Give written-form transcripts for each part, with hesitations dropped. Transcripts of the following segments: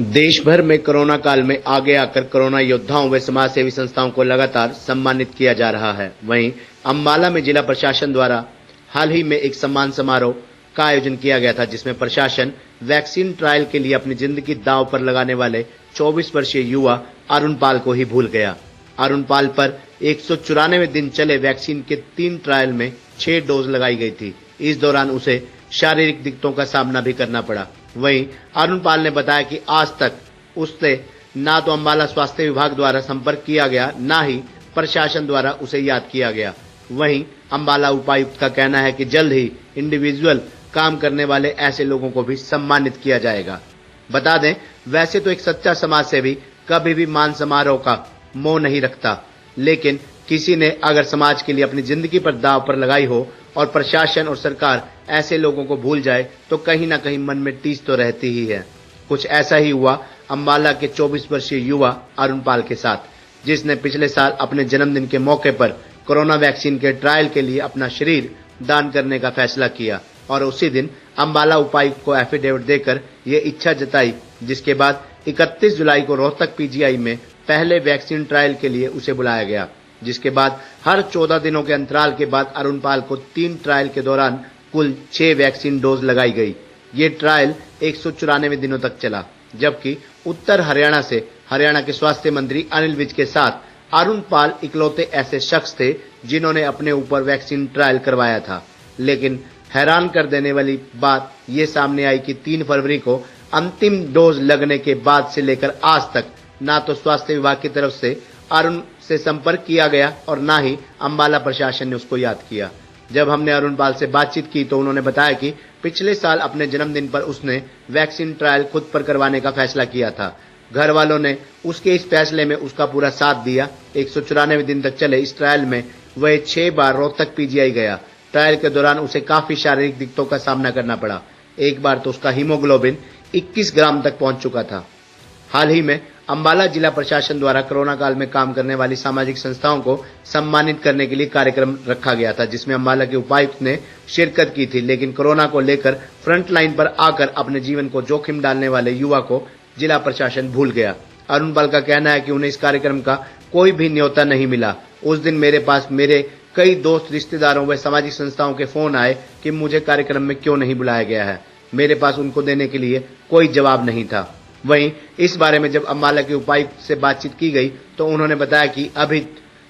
देश भर में कोरोना काल में आगे आकर कोरोना योद्धाओं व समाज सेवी संस्थाओं को लगातार सम्मानित किया जा रहा है। वहीं अम्बाला में जिला प्रशासन द्वारा हाल ही में एक सम्मान समारोह का आयोजन किया गया था, जिसमें प्रशासन वैक्सीन ट्रायल के लिए अपनी जिंदगी दांव पर लगाने वाले 24 वर्षीय युवा अरुण पाल को ही भूल गया। अरुण पाल पर 194 दिन चले वैक्सीन के 3 ट्रायल में 6 डोज लगाई गई थी। इस दौरान उसे शारीरिक दिक्कतों का सामना भी करना पड़ा। वहीं अरुण पाल ने बताया कि आज तक उससे ना तो अम्बाला स्वास्थ्य विभाग द्वारा संपर्क किया गया, ना ही प्रशासन द्वारा उसे याद किया गया। वहीं अम्बाला उपायुक्त का कहना है कि जल्द ही इंडिविजुअल काम करने वाले ऐसे लोगों को भी सम्मानित किया जाएगा। बता दें, वैसे तो एक सच्चा समाज सेवी कभी भी मान समारोह का मोह नहीं रखता, लेकिन किसी ने अगर समाज के लिए अपनी जिंदगी पर दांव पर लगाई हो और प्रशासन और सरकार ऐसे लोगों को भूल जाए तो कहीं ना कहीं मन में टीस तो रहती ही है। कुछ ऐसा ही हुआ अम्बाला के 24 वर्षीय युवा अरुण पाल के साथ, जिसने पिछले साल अपने जन्मदिन के मौके पर कोरोना वैक्सीन के ट्रायल के लिए अपना शरीर दान करने का फैसला किया और उसी दिन अम्बाला उपायुक्त को एफिडेविट देकर ये इच्छा जताई, जिसके बाद 31 जुलाई को रोहतक पीजीआई में पहले वैक्सीन ट्रायल के लिए उसे बुलाया गया, जिसके बाद हर 14 दिनों के अंतराल के बाद अरुण पाल को 3 ट्रायल के दौरान कुल 6 वैक्सीन डोज लगाई गई। ये ट्रायल 194 दिनों तक चला, जबकि उत्तर हरियाणा से हरियाणा के स्वास्थ्य मंत्री अनिल विज के साथ अरुण पाल इकलौते ऐसे शख्स थे जिन्होंने अपने ऊपर वैक्सीन ट्रायल करवाया था। लेकिन हैरान कर देने वाली बात ये सामने आई कि 3 फरवरी को अंतिम डोज लगने के बाद से लेकर आज तक ना तो स्वास्थ्य विभाग की तरफ से अरुण से संपर्क किया गया और ना ही अम्बाला प्रशासन ने उसको याद किया। जब हमने अरुण पाल से बातचीत की तो उन्होंने बताया कि पिछले साल अपने जन्मदिन पर उसने वैक्सीन ट्रायल खुद पर करवाने का फैसला किया था। घर वालों ने उसके इस फैसले में उसका पूरा साथ दिया। 194 दिन तक चले इस ट्रायल में वह 6 बार रोहतक पीजीआई गया। ट्रायल के दौरान उसे काफी शारीरिक दिक्कतों का सामना करना पड़ा। एक बार तो उसका हीमोग्लोबिन 21 ग्राम तक पहुंच चुका था। हाल ही में अम्बाला जिला प्रशासन द्वारा कोरोना काल में काम करने वाली सामाजिक संस्थाओं को सम्मानित करने के लिए कार्यक्रम रखा गया था, जिसमें अम्बाला के उपायुक्त ने शिरकत की थी। लेकिन कोरोना को लेकर फ्रंट लाइन पर आकर अपने जीवन को जोखिम डालने वाले युवा को जिला प्रशासन भूल गया। अरुण पाल का कहना है कि उन्हें इस कार्यक्रम का कोई भी न्योता नहीं मिला। उस दिन मेरे पास मेरे कई दोस्त, रिश्तेदारों व सामाजिक संस्थाओं के फोन आए कि मुझे कार्यक्रम में क्यों नहीं बुलाया गया है। मेरे पास उनको देने के लिए कोई जवाब नहीं था। वहीं इस बारे में जब अम्बाला के उपायुक्त से बातचीत की गई तो उन्होंने बताया कि अभी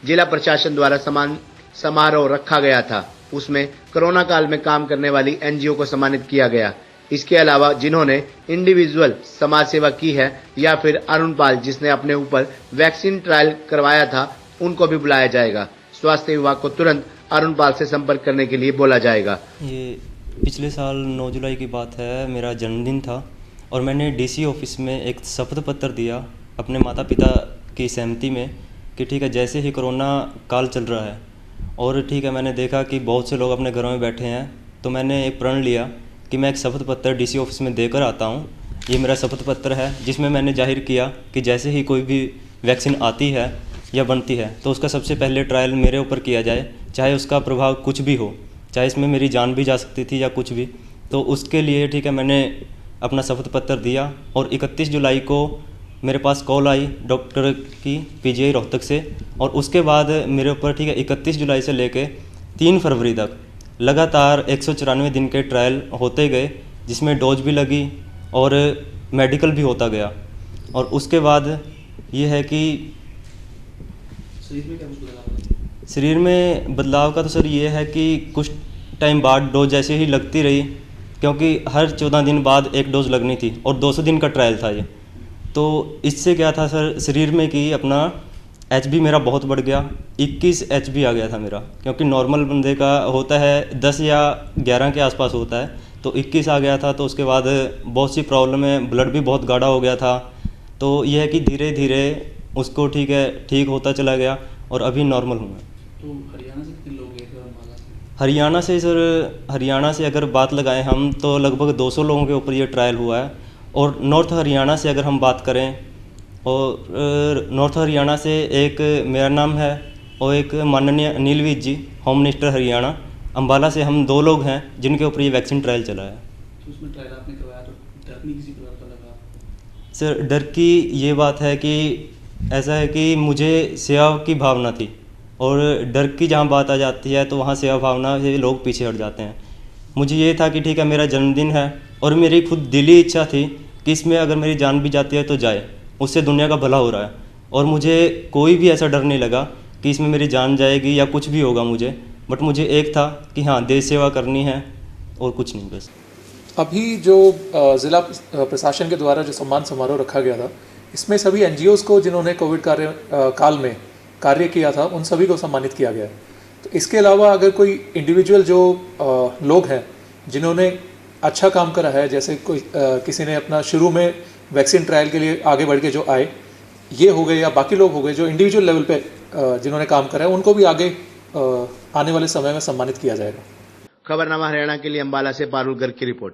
जिला प्रशासन द्वारा सम्मान समारोह रखा गया था, उसमें कोरोना काल में काम करने वाली एनजीओ को सम्मानित किया गया। इसके अलावा जिन्होंने इंडिविजुअल समाज सेवा की है या फिर अरुण पाल जिसने अपने ऊपर वैक्सीन ट्रायल करवाया था, उनको भी बुलाया जाएगा। स्वास्थ्य विभाग को तुरंत अरुण पाल से संपर्क करने के लिए बोला जाएगा। ये पिछले साल 9 जुलाई की बात है, मेरा जन्मदिन था और मैंने डीसी ऑफिस में एक शपथ पत्र दिया अपने माता पिता की सहमति में कि ठीक है, जैसे ही कोरोना काल चल रहा है और ठीक है, मैंने देखा कि बहुत से लोग अपने घरों में बैठे हैं, तो मैंने एक प्रण लिया कि मैं एक शपथ पत्र डीसी ऑफिस में देकर आता हूँ। ये मेरा शपथ पत्र है जिसमें मैंने जाहिर किया कि जैसे ही कोई भी वैक्सीन आती है या बनती है तो उसका सबसे पहले ट्रायल मेरे ऊपर किया जाए, चाहे उसका प्रभाव कुछ भी हो, चाहे इसमें मेरी जान भी जा सकती थी या कुछ भी। तो उसके लिए ठीक है, मैंने अपना शपथ पत्र दिया और 31 जुलाई को मेरे पास कॉल आई डॉक्टर की पीजीआई रोहतक से और उसके बाद मेरे ऊपर ठीक है 31 जुलाई से लेके 3 फरवरी तक लगातार 194 दिन के ट्रायल होते गए, जिसमें डोज भी लगी और मेडिकल भी होता गया। और उसके बाद ये है कि शरीर में बदलाव का तो सर ये है कि कुछ टाइम बाद डोज जैसे ही लगती रही, क्योंकि हर 14 दिन बाद एक डोज लगनी थी और 200 दिन का ट्रायल था ये। तो इससे क्या था सर, शरीर में कि अपना एचबी मेरा बहुत बढ़ गया, 21 एचबी आ गया था मेरा, क्योंकि नॉर्मल बंदे का होता है 10 या 11 के आसपास होता है, तो 21 आ गया था। तो उसके बाद बहुत सी प्रॉब्लम है, ब्लड भी बहुत गाढ़ा हो गया था। तो यह है कि धीरे धीरे उसको ठीक होता चला गया और अभी नॉर्मल हूँ मैं। तो हरियाणा से कितने लोग गए थे अम्बाला से? हरियाणा से अगर बात लगाएं हम तो लगभग 200 लोगों के ऊपर ये ट्रायल हुआ है। और नॉर्थ हरियाणा से अगर हम बात करें, और नॉर्थ हरियाणा से एक मेरा नाम है और एक माननीय अनिल विज जी, होम मिनिस्टर हरियाणा, अम्बाला से हम 2 लोग हैं जिनके ऊपर ये वैक्सीन ट्रायल चला है। तो उसमें ट्रायल आपने करवाया तो डर नहीं किसी प्रकार का लगा? सर डर की ये बात है कि ऐसा है कि मुझे सेवा की भावना थी, और डर की जहाँ बात आ जाती है तो वहाँ सेवा भावना से लोग पीछे हट जाते हैं। मुझे ये था कि ठीक है मेरा जन्मदिन है, और मेरी खुद दिली इच्छा थी कि इसमें अगर मेरी जान भी जाती है तो जाए, उससे दुनिया का भला हो रहा है। और मुझे कोई भी ऐसा डर नहीं लगा कि इसमें मेरी जान जाएगी या कुछ भी होगा मुझे, बट मुझे एक था कि हाँ देश सेवा करनी है और कुछ नहीं बस। अभी जो ज़िला प्रशासन के द्वारा जो सम्मान समारोह रखा गया था, इसमें सभी एनजीओज़ को जिन्होंने कोविड काल में कार्य किया था उन सभी को सम्मानित किया गया है। तो इसके अलावा अगर कोई इंडिविजुअल जो लोग हैं जिन्होंने अच्छा काम करा है, जैसे कोई किसी ने अपना शुरू में वैक्सीन ट्रायल के लिए आगे बढ़ के जो आए, ये हो गए, या बाकी लोग हो गए जो इंडिविजुअल लेवल पे जिन्होंने काम करा है, उनको भी आगे आने वाले समय में सम्मानित किया जाएगा। खबरनामा हरियाणा के लिए अंबाला से पारुल गर्ग की रिपोर्ट।